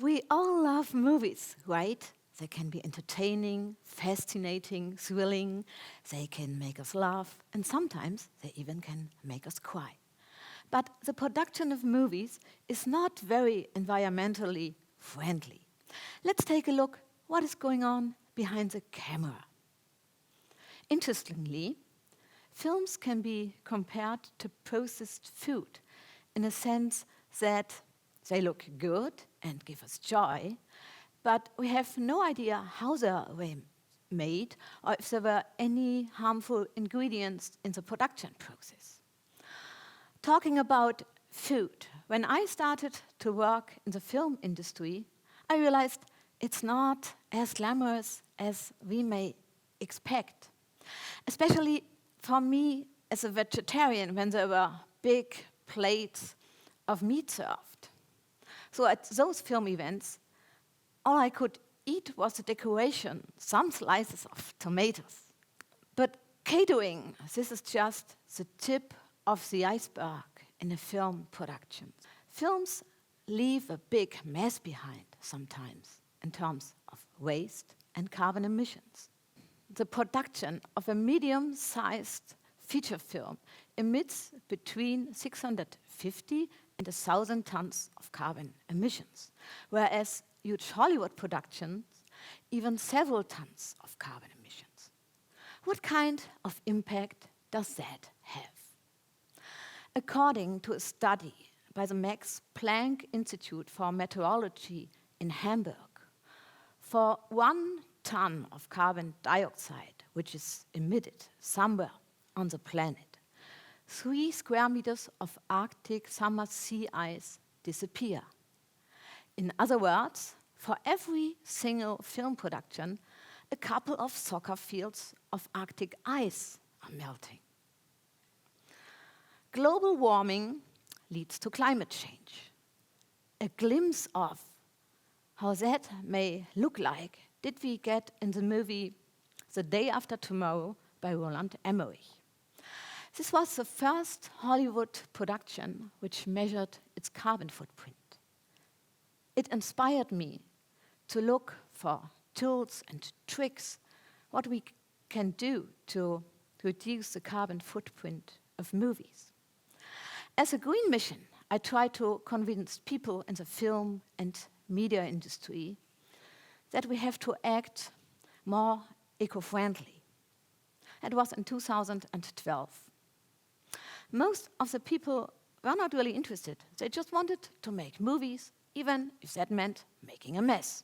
We all love movies, right? They can be entertaining, fascinating, thrilling. They can make us laugh, and sometimes they even can make us cry. But the production of movies is not very environmentally friendly. Let's take a look what is going on behind the camera. Interestingly, films can be compared to processed food in a sense that they look good and give us joy, but we have no idea how they were made or if there were any harmful ingredients in the production process. Talking about food, when I started to work in the film industry, I realized it's not as glamorous as we may expect. Especially for me as a vegetarian when there were big plates of meat served. So at those film events, all I could eat was the decoration, some slices of tomatoes. But catering, this is just the tip of the iceberg in a film production. Films leave a big mess behind sometimes in terms of waste and carbon emissions. The production of a medium-sized feature film emits between 650 and 1,000 tons of carbon emissions, whereas huge Hollywood productions even several tons of carbon emissions. What kind of impact does that have? According to a study by the Max Planck Institute for Meteorology in Hamburg, for 1 ton of carbon dioxide, which is emitted somewhere on the planet, 3 square meters of Arctic summer sea ice disappear. In other words, for every single film production, a couple of soccer fields of Arctic ice are melting. Global warming leads to climate change. A glimpse of how that may look like did we get in the movie The Day After Tomorrow by Roland Emmerich. This was the first Hollywood production which measured its carbon footprint. It inspired me to look for tools and tricks, what we can do to reduce the carbon footprint of movies. As a green mission, I try to convince people in the film and media industry that we have to act more eco-friendly. It was in 2012. Most of the people were not really interested. They just wanted to make movies, even if that meant making a mess.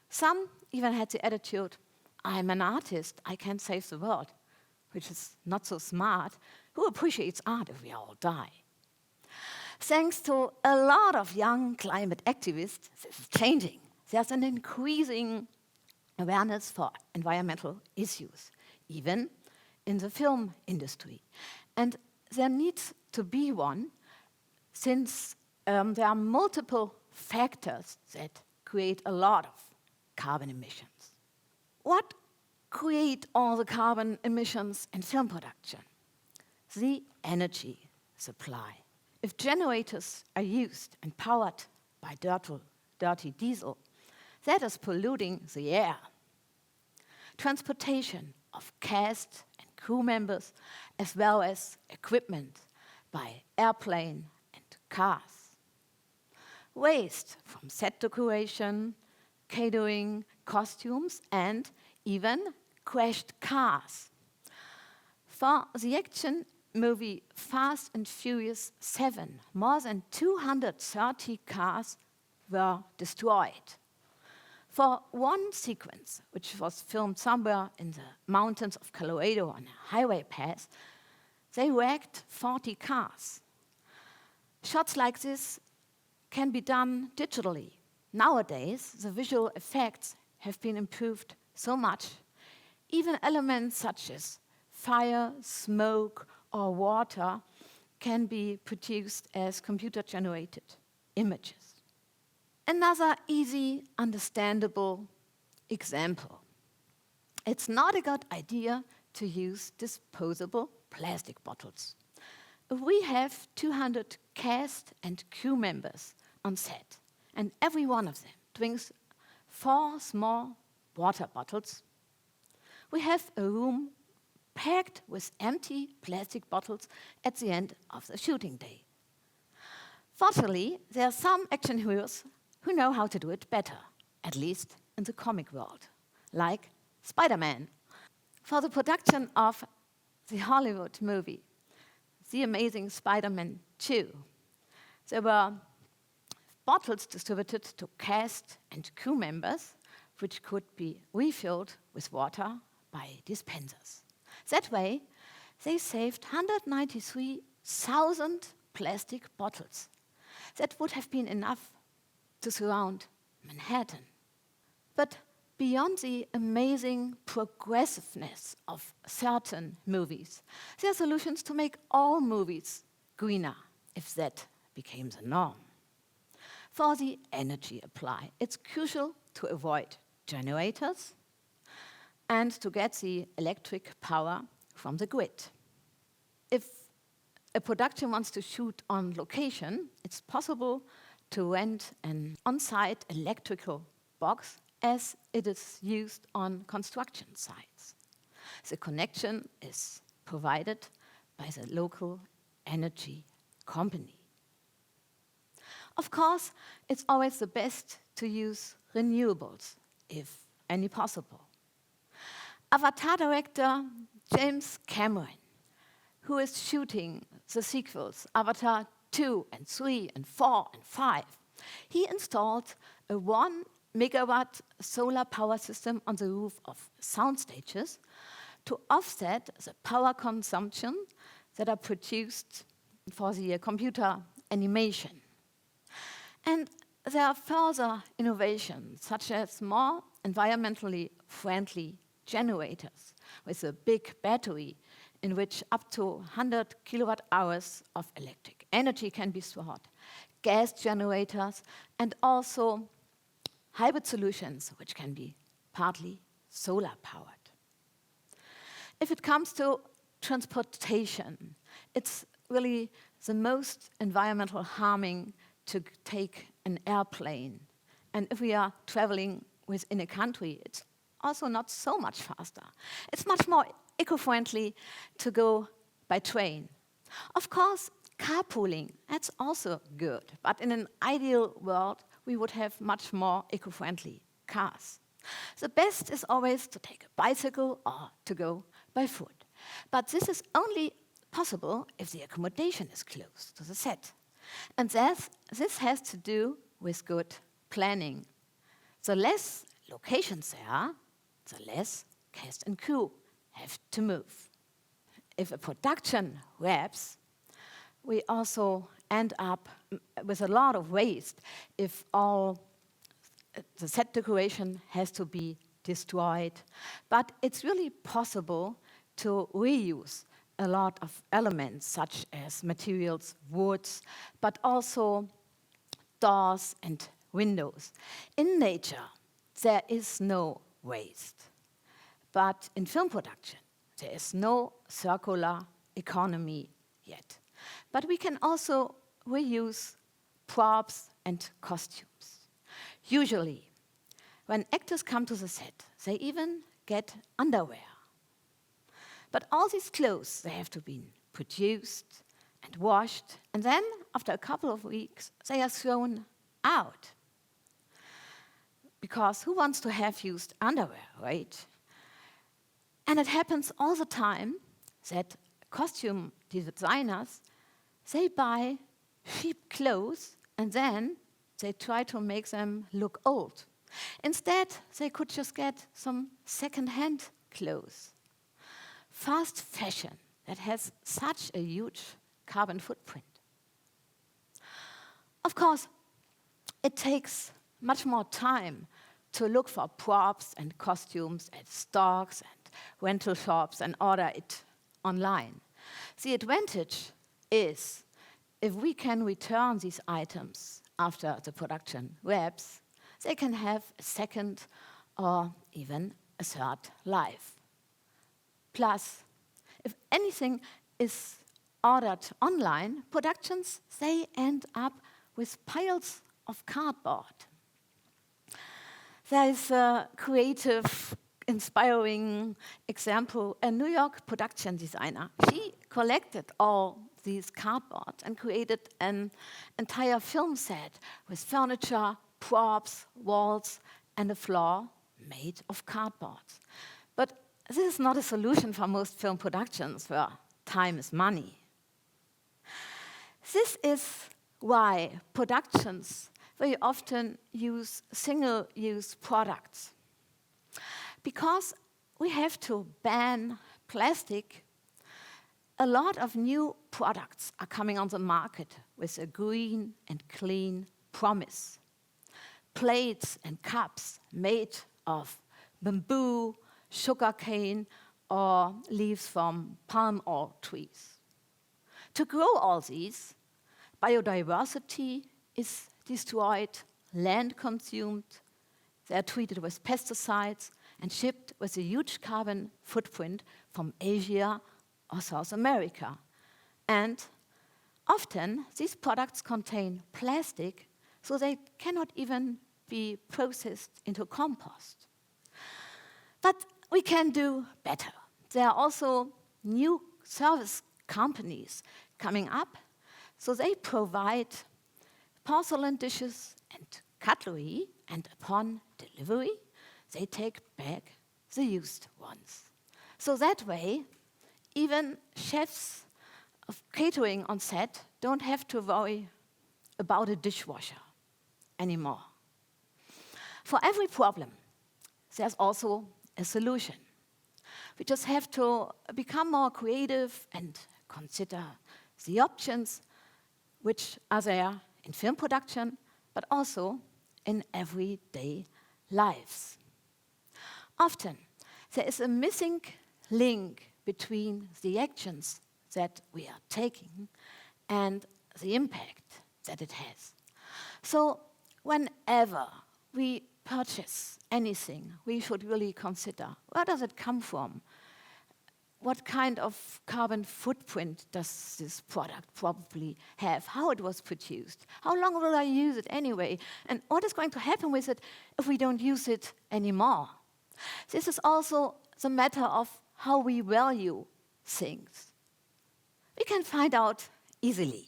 Some even had the attitude, I'm an artist, I can't save the world, which is not so smart. Who appreciates art if we all die? Thanks to a lot of young climate activists, this is changing. There's an increasing awareness for environmental issues, even in the film industry. And there needs to be one, since there are multiple factors that create a lot of carbon emissions. What create all the carbon emissions in film production? The energy supply. If generators are used and powered by dirty diesel, that is polluting the air. Transportation of cast and crew members, as well as equipment by airplane and cars. Waste from set decoration, catering, costumes, and even crashed cars. For the action movie Fast and Furious 7, more than 230 cars were destroyed. For one sequence, which was filmed somewhere in the mountains of Colorado on a highway pass, they wrecked 40 cars. Shots like this can be done digitally. Nowadays, the visual effects have been improved so much. Even elements such as fire, smoke, or water can be produced as computer-generated images. Another easy, understandable example. It's not a good idea to use disposable plastic bottles. We have 200 cast and crew members on set, and every one of them drinks 4 small water bottles, we have a room packed with empty plastic bottles at the end of the shooting day. Fortunately, there are some action heroes who know how to do it better, at least in the comic world, like Spider-Man. For the production of the Hollywood movie, The Amazing Spider-Man 2, there were bottles distributed to cast and crew members, which could be refilled with water by dispensers. That way, they saved 193,000 plastic bottles. That would have been enough to surround Manhattan. But beyond the amazing progressiveness of certain movies, there are solutions to make all movies greener, if that became the norm. For the energy apply, it's crucial to avoid generators and to get the electric power from the grid. If a production wants to shoot on location, it's possible to rent an on-site electrical box as it is used on construction sites. The connection is provided by the local energy company. Of course, it's always the best to use renewables, if any possible. Avatar director James Cameron, who is shooting the sequels, Avatar 2 and 3 and 4 and 5, he installed a 1 megawatt solar power system on the roof of sound stages to offset the power consumption that are produced for the computer animation. And there are further innovations, such as more environmentally friendly generators with a big battery in which up to 100 kilowatt hours of electric energy can be stored, gas generators, and also hybrid solutions, which can be partly solar powered. If it comes to transportation, it's really the most environmental harming to take an airplane. And if we are traveling within a country, it's also not so much faster. It's much more eco-friendly to go by train. Of course, carpooling, that's also good. But in an ideal world, we would have much more eco-friendly cars. The best is always to take a bicycle or to go by foot. But this is only possible if the accommodation is close to the set. And this has to do with good planning. The less locations there are, the less cast and crew have to move. If a production wraps, we also end up with a lot of waste if all the set decoration has to be destroyed. But it's really possible to reuse a lot of elements, such as materials, woods, but also doors and windows. In nature, there is no waste. But in film production, there is no circular economy yet. But we can also reuse props and costumes. Usually, when actors come to the set, they even get underwear. But all these clothes, they have to be produced and washed, and then, after a couple of weeks, they are thrown out. Because who wants to have used underwear, right? And it happens all the time that costume designers, they buy cheap clothes and then they try to make them look old. Instead, they could just get some second-hand clothes. Fast fashion that has such a huge carbon footprint. Of course, it takes much more time to look for props and costumes at stores and rental shops and order it online. The advantage is if we can return these items after the production wraps, they can have a second or even a third life. Plus, if anything is ordered online, productions, they end up with piles of cardboard. There is a creative, inspiring example, a New York production designer. She collected all these cardboard and created an entire film set with furniture, props, walls, and a floor made of cardboard. But this is not a solution for most film productions where time is money. This is why productions very often use single-use products. Because we have to ban plastic, a lot of new products are coming on the market with a green and clean promise. Plates and cups made of bamboo, sugarcane, or leaves from palm oil trees. To grow all these, biodiversity is destroyed, land consumed, they are treated with pesticides and shipped with a huge carbon footprint from Asia or South America. And often these products contain plastic, so they cannot even be processed into compost. But we can do better. There are also new service companies coming up, so they provide porcelain dishes and cutlery, and upon delivery, they take back the used ones. So that way, even chefs of catering on set don't have to worry about a dishwasher anymore. For every problem, there's also a solution. We just have to become more creative and consider the options which are there in film production, but also in everyday lives. Often, there is a missing link between the actions that we are taking and the impact that it has. So, whenever we purchase anything, we should really consider, where does it come from? What kind of carbon footprint does this product probably have? How it was produced? How long will I use it anyway? And what is going to happen with it if we don't use it anymore? This is also the matter of how we value things. We can find out easily.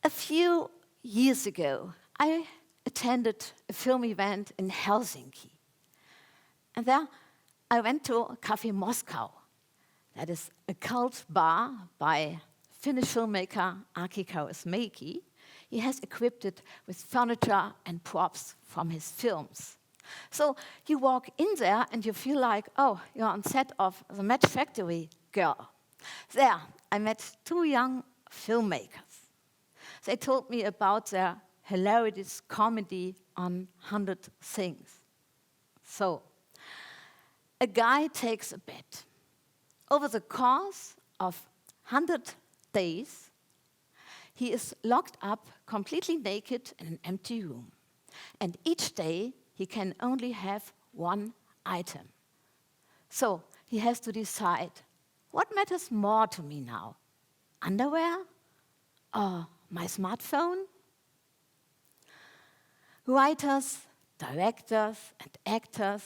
A few years ago, I attended a film event in Helsinki. And there I went to Café Moscow. That is a cult bar by Finnish filmmaker Aki Kaurismäki. He has equipped it with furniture and props from his films. So you walk in there and you feel like, oh, you're on set of The Match Factory Girl. There, I met two young filmmakers. They told me about their hilarious comedy on 100 Things. So, a guy takes a bet. Over the course of 100 days, he is locked up completely naked in an empty room. And each day, he can only have one item. So he has to decide, what matters more to me now? Underwear or my smartphone? Writers, directors, and actors,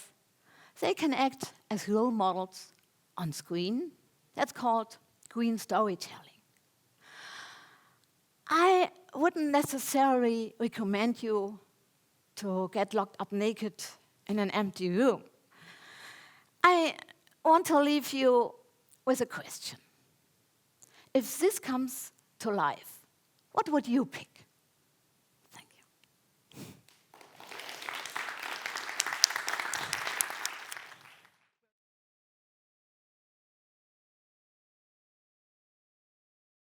they can act as role models on screen. That's called green storytelling. I wouldn't necessarily recommend you to get locked up naked in an empty room. I want to leave you with a question. If this comes to life, what would you pick?